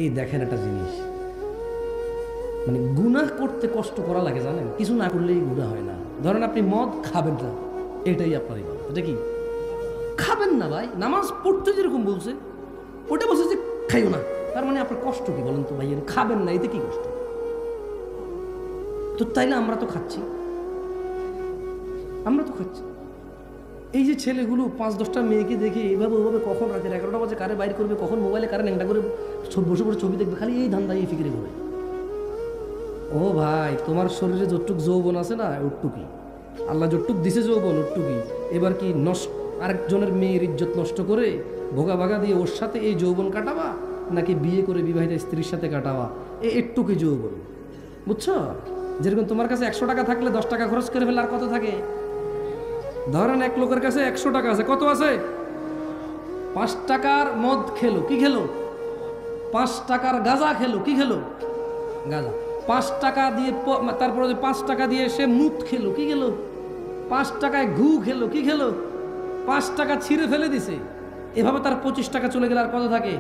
এই দেখেন একটা জিনিস, মানে গুনাহ করতে কষ্ট করা লাগে জানেন, কিছু না করলেই গুনাহ হয় না। ধরেন আপনি মদ খাবেন না, এটাই আপনার ইবাদত। এটা কি খাবেন না ভাই? নামাজ পড়তে যেরকম বলছে ওটা বলছে যে খাইও না, তার মানে আপনার কষ্ট কি বলেন তো ভাই? খাবেন না, এতে কি কষ্ট? তো তাইলে আমরা তো খাচ্ছি, আমরা তো খাচ্ছি। এই যে ছেলেগুলো 5-10টা মেয়েকে দেখে এইভাবে ওইভাবে, কখন রাতের 11টা বাজে কারে বাইর করবে, কখন মোবাইলে কারে ন্যাংটা করে বসে বসে ছবি দেখবে, খালি এই ধান্দা, এই ফিকিরে ঘুরে। ও ভাই, তোমার শরীরে যতটুক যৌবন আছে না, ওটুকুই আল্লাহ যতটুক দিছে যৌবন, ওটুকুই। এবার কি নষ্ট আরেকজনের মেয়ের ইজ্জত নষ্ট করে ভোগা ভাগা দিয়ে ওর সাথে এই যৌবন কাটাবা, নাকি বিয়ে করে বিবাহিত স্ত্রীর সাথে কাটাবা? একটুকুই যৌবন, বুঝছো? যেরকম তোমার কাছে 100 টাকা থাকলে 10 টাকা খরচ করে ফেলে আর কত থাকে? ধরেন এক লোকের কাছে 100 টাকা আছে, কত আছে? 5 টাকার মদ খেলো, কি খেলো? 5 টাকার গাঁজা খেলো, কি খেলো? গাঁজা। 5 টাকা দিয়ে তারপরে 5 টাকা দিয়ে সে মুত খেলো, কি খেলো? 5 টাকায় ঘু খেলো, কি খেলো? 5 টাকা ছিঁড়ে ফেলে দিছে। এভাবে তার 25 টাকা চলে গেলে আর কত থাকে?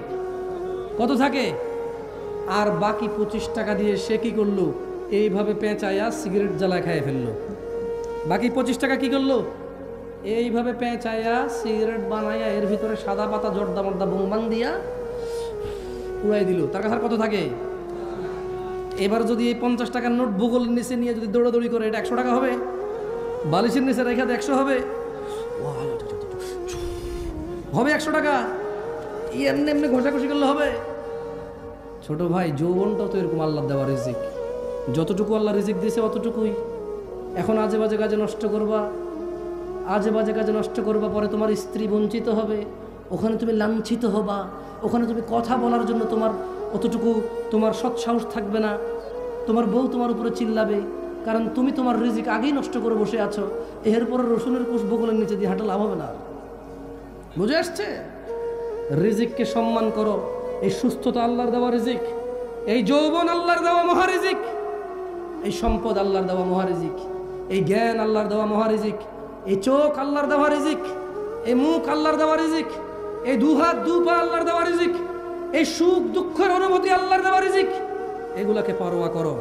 কত থাকে? আর বাকি 25 টাকা দিয়ে সে কি করলো? এইভাবে পেঁচায়া সিগারেট জ্বালায় খাইয়ে ফেললো। বাকি 25 টাকা কি করলো? এইভাবে পেঁচায়া সিগারেট বানাইয়া এর ভিতরে সাদা পাতা জর্দা মর্দা বোমবাং দিয়া উড়াই দিল। তার কাছে আর কত থাকে? এবার যদি এই 50 টাকার নোট ভূগোল নিচে নিয়ে যদি দৌড়াদৌড়ি করে, এটা 100 টাকা হবে? বালিশের নিচে রেখা 100 হবে? হবে 100 টাকা? এমনি এমনি ঘষাঘষি করলে হবে? ছোট ভাই, যৌবনটাও তো এরকম আল্লাহ দেওয়া রিজিক। যতটুকু আল্লাহ রিজিক দিয়েছে অতটুকুই। এখন আজে বাজে কাজে নষ্ট করবা, আজে বাজে কাজে নষ্ট করবা, পরে তোমার স্ত্রী বঞ্চিত হবে, ওখানে তুমি লাঞ্ছিত হবা, ওখানে তুমি কথা বলার জন্য তোমার অতটুকু তোমার সৎসাহস থাকবে না, তোমার বউ তোমার উপরে চিল্লাবে, কারণ তুমি তোমার রিজিক আগেই নষ্ট করে বসে আছো। এরপরে রসুনের কুশ বগলের নিচে দিয়ে হাঁটা লাভ হবে না। বুঝে আসছে? রিজিককে সম্মান করো। এই সুস্থতা আল্লাহর দেওয়া রিজিক, এই যৌবন আল্লাহর দেওয়া মহারিজিক, এই সম্পদ আল্লাহর দেওয়া মহারিজিক, এই জ্ঞান আল্লাহর দেওয়া মহারিজিক, এই চোখ আল্লাহর দেওয়া রিজিক, এই মুখ আল্লাহর দেওয়া রিজিক, এই 2 হাত 2 পা আল্লাহর দেওয়া রিজিক, এই সুখ দুঃখের অনুভূতি আল্লাহর দেওয়া রিজিক। এগুলাকে পরোয়া করো।